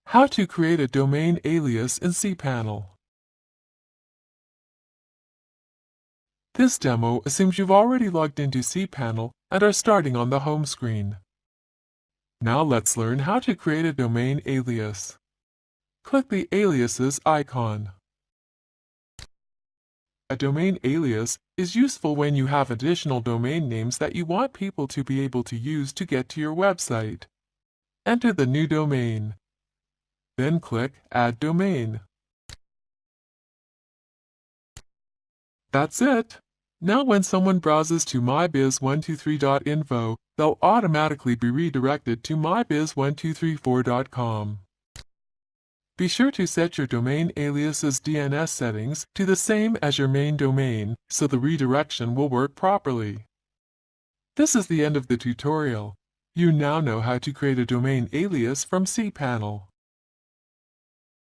How to create a domain alias in cPanel. This demo assumes you've already logged into cPanel and are starting on the home screen. Now let's learn how to create a domain alias. Click the Aliases icon. A domain alias is useful when you have additional domain names that you want people to be able to use to get to your website. Enter the new domain. Then click Add Domain. That's it! Now when someone browses to mybiz123.info, they'll automatically be redirected to mybiz1234.com. Be sure to set your domain alias's DNS settings to the same as your main domain so the redirection will work properly. This is the end of the tutorial. You now know how to create a domain alias from cPanel.